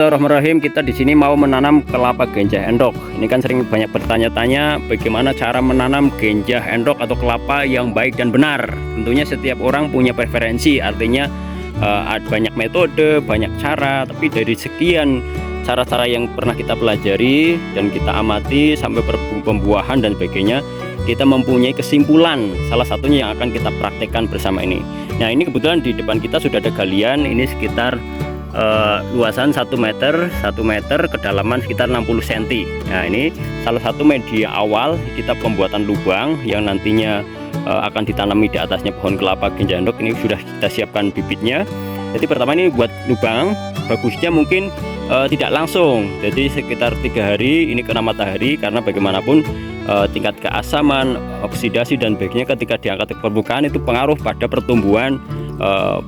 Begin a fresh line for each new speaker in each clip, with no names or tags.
Bismillahirrahmanirrahim. Kita di sini mau menanam kelapa genjah endok. Ini kan sering banyak bertanya-tanya bagaimana cara menanam genjah endok atau kelapa yang baik dan benar. Tentunya setiap orang punya preferensi, artinya ada banyak metode, banyak cara. Tapi dari sekian cara-cara yang pernah kita pelajari dan kita amati sampai pembuahan dan sebagainya, kita mempunyai kesimpulan salah satunya yang akan kita praktekkan bersama ini. Nah, ini kebetulan di depan kita sudah ada galian. Ini sekitar luasan 1 meter, kedalaman sekitar 60 cm. Nah, ini salah satu media awal kita pembuatan lubang yang nantinya akan ditanami di atasnya pohon kelapa genjah endok. Ini sudah kita siapkan bibitnya. Jadi pertama ini buat lubang, bagusnya mungkin tidak langsung, jadi sekitar 3 hari ini kena matahari, karena bagaimanapun tingkat keasaman, oksidasi dan sebagainya ketika diangkat ke permukaan itu pengaruh pada pertumbuhan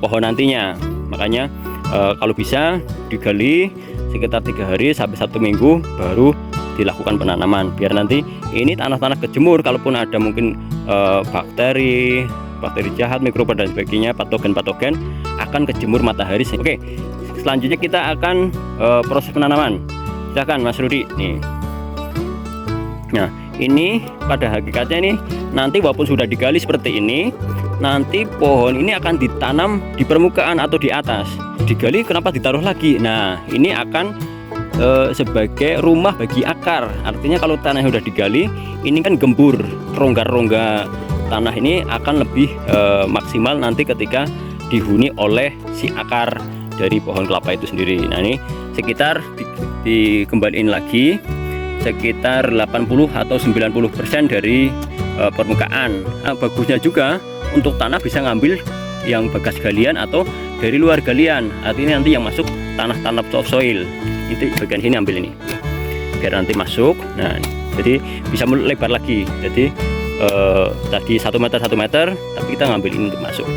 pohon nantinya. Makanya kalau bisa digali sekitar 3 hari sampai 1 minggu baru dilakukan penanaman, biar nanti ini tanah-tanah kejemur, kalaupun ada mungkin bakteri jahat, mikroba dan sebagainya, patogen akan kejemur matahari. Oke, selanjutnya kita akan proses penanaman. Silakan Mas Rudi nih. Nah, ini pada hakikatnya nih, nanti walaupun sudah digali seperti ini, nanti pohon ini akan ditanam di permukaan atau di atas. Digali kenapa ditaruh lagi? Nah, ini akan sebagai rumah bagi akar. Artinya kalau tanahnya sudah digali, ini kan gembur, rongga-rongga tanah ini akan lebih maksimal nanti ketika dihuni oleh si akar dari pohon kelapa itu sendiri. Nah, ini sekitar dikembaliin lagi sekitar 80 atau 90% dari permukaan. Nah, bagusnya juga untuk tanah bisa ngambil yang bekas galian atau dari luar galian, artinya nanti yang masuk tanah-tanah soft soil itu bagian sini ambil ini biar nanti masuk. Nah, jadi bisa lebar lagi, jadi tadi 1 meter tapi kita ngambil ini untuk masuk.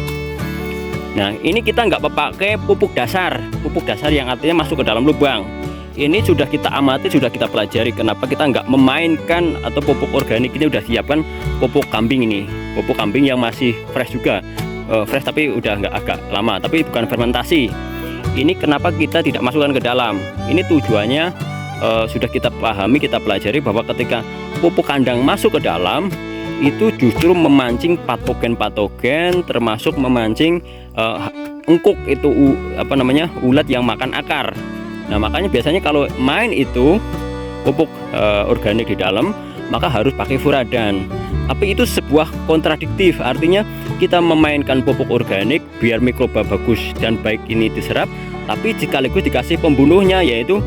Nah, ini kita nggak pakai pupuk dasar yang artinya masuk ke dalam lubang. Ini sudah kita amati, sudah kita pelajari kenapa kita nggak memainkan atau pupuk organik. Ini udah siapkan pupuk kambing, ini pupuk kambing yang masih fresh juga, fresh tapi udah nggak agak lama, tapi bukan fermentasi. Ini kenapa kita tidak masukkan ke dalam? Ini tujuannya sudah kita pahami, kita pelajari bahwa ketika pupuk kandang masuk ke dalam itu justru memancing patogen, termasuk memancing engkuk, itu ulat yang makan akar. Nah, makanya biasanya kalau main itu pupuk organik di dalam, maka harus pakai furadan. Tapi itu sebuah kontradiktif, artinya kita memainkan pupuk organik biar mikroba bagus dan baik ini diserap, tapi sekaligus dikasih pembunuhnya yaitu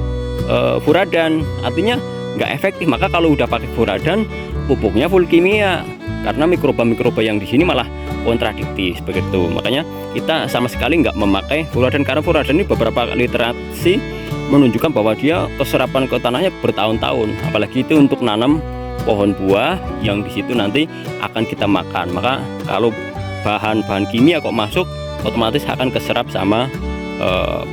furadan, artinya nggak efektif. Maka kalau udah pakai furadan, pupuknya full kimia, karena mikroba-mikroba yang di sini malah kontradiktif begitu. Makanya kita sama sekali nggak memakai furadan, karena furadan ini beberapa literasi menunjukkan bahwa dia keserapan ke tanahnya bertahun-tahun, apalagi itu untuk nanam pohon buah yang di situ nanti akan kita makan. Maka kalau bahan-bahan kimia kok masuk, otomatis akan keserap sama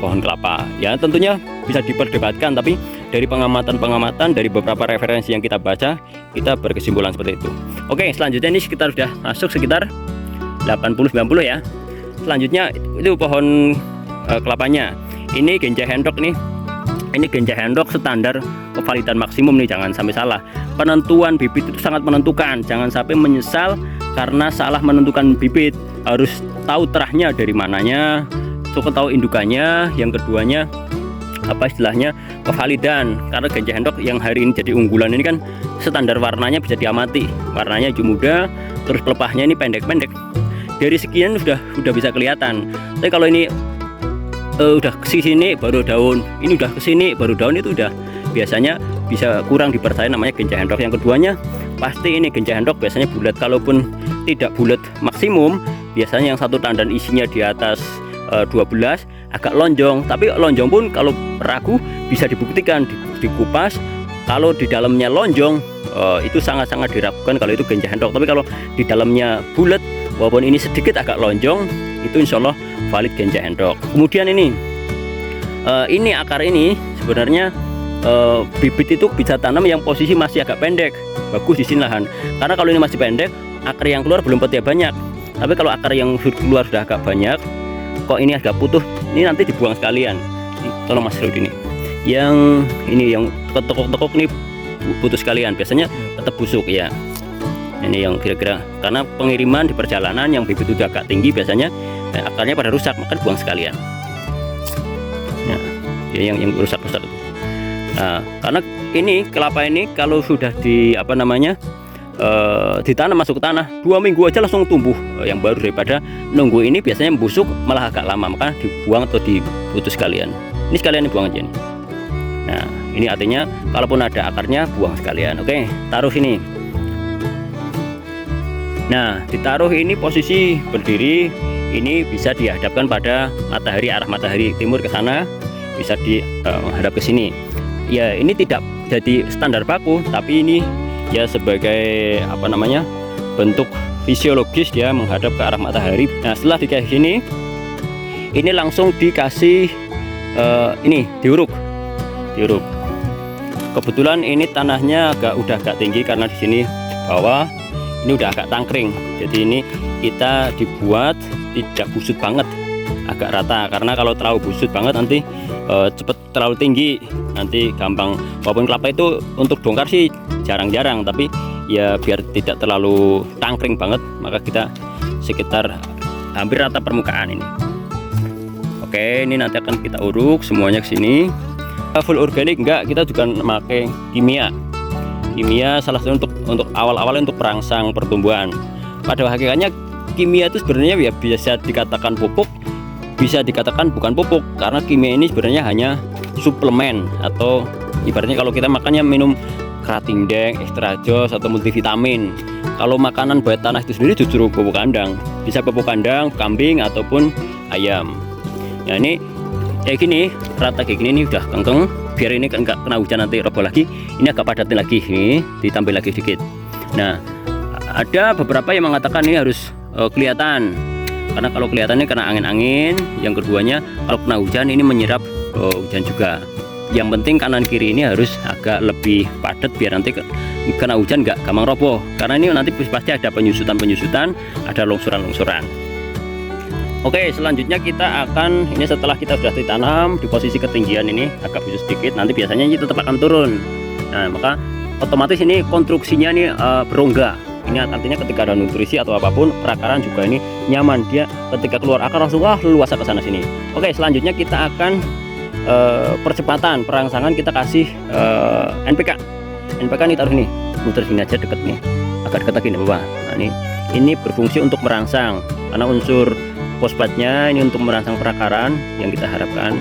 pohon kelapa. Ya, tentunya bisa diperdebatkan, tapi dari pengamatan dari beberapa referensi yang kita baca, kita berkesimpulan seperti itu. Oke, selanjutnya ini sekitar sudah masuk sekitar 80-90 ya. Selanjutnya itu pohon kelapanya. Ini genjah endok nih. Ini genjah endok standar kevalidan maksimum nih, jangan sampai salah. Penentuan bibit itu sangat menentukan, jangan sampai menyesal karena salah menentukan bibit. Harus tahu terahnya dari mananya, cukup tahu indukannya. Yang keduanya apa istilahnya, kevalidan, karena genjah endok yang hari ini jadi unggulan ini kan standar warnanya bisa diamati, warnanya hijau muda, terus pelepahnya ini pendek-pendek. Dari sekian sudah bisa kelihatan. Tapi kalau ini udah kesini baru daun, ini udah kesini baru daun, itu udah biasanya bisa kurang dipercaya, namanya genjah endok. Yang keduanya pasti ini genjah endok biasanya bulat, kalaupun tidak bulat maksimum, biasanya yang satu tandan isinya di atas 12 agak lonjong. Tapi lonjong pun kalau ragu bisa dibuktikan, dikupas, kalau di dalamnya lonjong itu sangat-sangat diragukan kalau itu genjah endok. Tapi kalau di dalamnya bulat walaupun ini sedikit agak lonjong, itu insya Allah valid genjah endok. Kemudian ini akar ini sebenarnya bibit itu bisa tanam yang posisi masih agak pendek, bagus di sini lahan. Karena kalau ini masih pendek, akar yang keluar belum petia banyak. Tapi kalau akar yang keluar sudah agak banyak, kok ini agak putus, ini nanti dibuang sekalian. Tolong Mas Rudi ini. yang ini yang tekuk-tekuk nih putus sekalian, biasanya tetap busuk ya. Ini yang kira-kira karena pengiriman di perjalanan yang bibit udah agak tinggi biasanya akarnya pada rusak, maka buang sekalian. Nah, yang rusak-rusak itu. Nah, karena ini kelapa ini kalau sudah di ditanam masuk ke tanah 2 minggu aja langsung tumbuh yang baru, daripada nunggu ini biasanya busuk malah agak lama, maka dibuang atau diputus sekalian. Ini sekalian dibuang aja nih. Nah, ini artinya kalaupun ada akarnya buang sekalian. Oke, taruh sini. Nah, ditaruh ini posisi berdiri, ini bisa dihadapkan pada matahari, arah matahari timur ke sana, bisa dihadap ke sini. Ya, ini tidak jadi standar baku, tapi ini ya sebagai bentuk fisiologis dia menghadap ke arah matahari. Nah, setelah dikasih sini, ini langsung dikasih ini diuruk. Kebetulan ini tanahnya udah agak tinggi karena di sini bawah ini udah agak tangkring, jadi ini kita dibuat tidak busut banget, agak rata, karena kalau terlalu busut banget nanti cepet terlalu tinggi, nanti gampang. Walaupun kelapa itu untuk dongkar sih jarang-jarang, tapi ya biar tidak terlalu tangkring banget, maka kita sekitar hampir rata permukaan ini. Oke, ini nanti akan kita uruk semuanya ke sini. Full organik enggak, kita juga memakai kimia salah satu untuk awal-awal untuk perangsang pertumbuhan. Pada hakikatnya kimia itu sebenarnya ya bisa dikatakan pupuk, bisa dikatakan bukan pupuk, karena kimia ini sebenarnya hanya suplemen, atau ibaratnya kalau kita makannya minum Kratingdaeng, Extra Joss atau multivitamin. Kalau makanan buat tanah itu sendiri justru pupuk kandang, bisa pupuk kandang kambing ataupun ayam. Nah, ini kayak gini, rata kayak gini, ini udah kengkeng, biar ini kan nggak kena hujan nanti roboh lagi. Ini agak padatin lagi, ini ditambah lagi sedikit. Nah, ada beberapa yang mengatakan ini harus kelihatan, karena kalau kelihatannya kena angin-angin. Yang keduanya kalau kena hujan ini menyerap hujan juga. Yang penting kanan kiri ini harus agak lebih padat biar nanti kena hujan nggak gampang roboh, karena ini nanti pasti ada penyusutan, ada longsoran. Oke, selanjutnya kita akan, ini setelah kita sudah ditanam di posisi ketinggian ini agak busuk sedikit, nanti biasanya ini tetap akan turun. Nah, maka otomatis ini konstruksinya ini berongga. Ini artinya ketika ada nutrisi atau apapun, perakaran juga ini nyaman, dia ketika keluar akar langsung luasa ke sana sini. Oke, selanjutnya kita akan percepatan perangsangan, kita kasih NPK ini taruh ini, muter sini aja deket nih, agak deket lagi nih Bapak. Nah, ini berfungsi untuk merangsang, karena unsur fosfatnya ini untuk merangsang perakaran yang kita harapkan.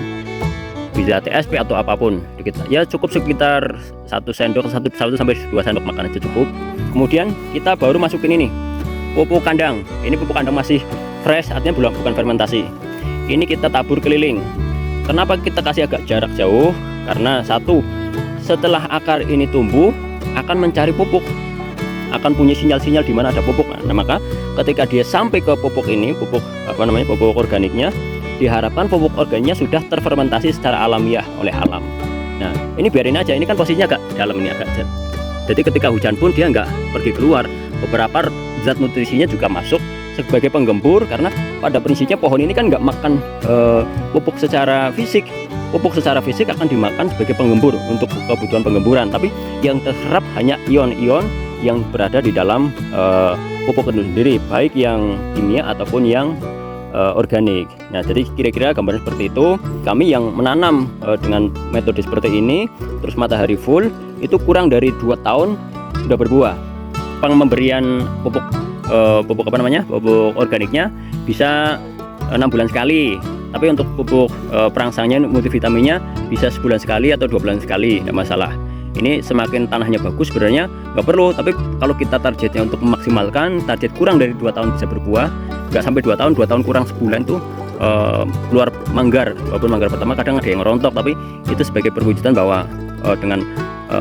Bisa TSP atau apapun dikit ya, cukup sekitar 1 sendok, 1 sampai 2 sendok makan aja cukup. Kemudian kita baru masukin ini pupuk kandang. Ini pupuk kandang masih fresh, artinya bukan fermentasi. Ini kita tabur keliling. Kenapa kita kasih agak jarak jauh? Karena satu, setelah akar ini tumbuh akan mencari pupuk, akan punya sinyal-sinyal di mana ada pupuk. Nah, maka ketika dia sampai ke pupuk ini, pupuk organiknya, diharapkan pupuk organiknya sudah terfermentasi secara alamiah oleh alam. Nah, ini biarin aja, ini kan posisinya agak dalam, ini agak jauh. Jadi ketika hujan pun dia nggak pergi keluar. Beberapa zat nutrisinya juga masuk sebagai penggembur, karena pada prinsipnya pohon ini kan nggak makan pupuk secara fisik. Pupuk secara fisik akan dimakan sebagai penggembur untuk kebutuhan penggemburan, tapi yang terserap hanya ion-ion yang berada di dalam pupuk itu sendiri, baik yang kimia ataupun yang organik. Nah, jadi kira-kira gambaran seperti itu. Kami yang menanam dengan metode seperti ini, terus matahari full, itu kurang dari 2 tahun sudah berbuah. Pemberian pupuk pupuk organiknya bisa 6 bulan sekali, tapi untuk pupuk perangsangnya multivitaminnya bisa sebulan sekali atau 2 bulan sekali, tidak masalah. Ini semakin tanahnya bagus sebenarnya nggak perlu, tapi kalau kita targetnya untuk memaksimalkan, target kurang dari 2 tahun bisa berbuah, nggak sampai 2 tahun, 2 tahun kurang sebulan tuh keluar manggar. Walaupun manggar pertama kadang ada yang rontok, tapi itu sebagai perwujudan bahwa dengan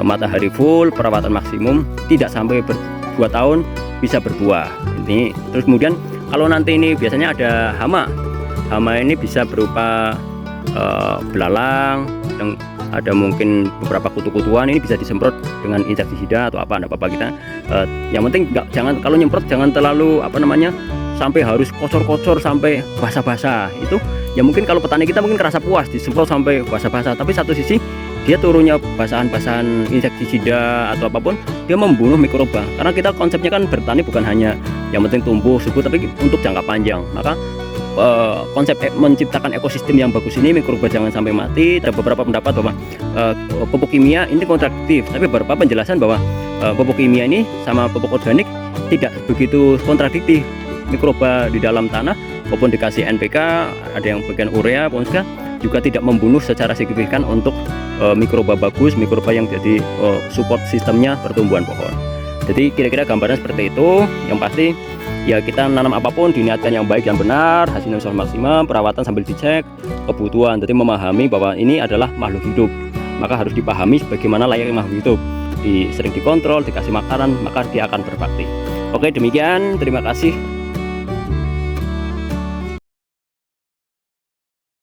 matahari full, perawatan maksimum, tidak sampai 2 tahun bisa berbuah. Ini terus kemudian kalau nanti ini biasanya ada hama ini bisa berupa belalang, dan ada mungkin beberapa kutu-kutuan, ini bisa disemprot dengan insektisida atau apa, enggak apa-apa kita. Yang penting jangan, kalau nyemprot jangan terlalu sampai harus kocor-kocor sampai basah-basah. Itu ya mungkin kalau petani kita mungkin kerasa puas disemprot sampai basah-basah, tapi satu sisi dia turunnya basahan-basahan insektisida atau apapun, dia membunuh mikroba. Karena kita konsepnya kan bertani bukan hanya yang penting tumbuh subur, tapi untuk jangka panjang. Maka konsep menciptakan ekosistem yang bagus ini, mikroba jangan sampai mati. Ada beberapa pendapat bahwa pupuk kimia ini kontradiktif, tapi beberapa penjelasan bahwa pupuk kimia ini sama pupuk organik tidak begitu kontradiktif. Mikroba di dalam tanah maupun dikasih NPK, ada yang bagian urea, juga tidak membunuh secara signifikan untuk mikroba bagus, mikroba yang jadi support sistemnya pertumbuhan pohon. Jadi kira-kira gambaran seperti itu. Yang pasti ya kita nanam apapun diniatkan yang baik dan benar, hasilnya bisa maksimal, perawatan sambil dicek kebutuhan. Jadi memahami bahwa ini adalah makhluk hidup, maka harus dipahami bagaimana layaknya makhluk hidup. Sering dikontrol, dikasih makanan, maka dia akan berbakti. Oke, demikian, terima kasih.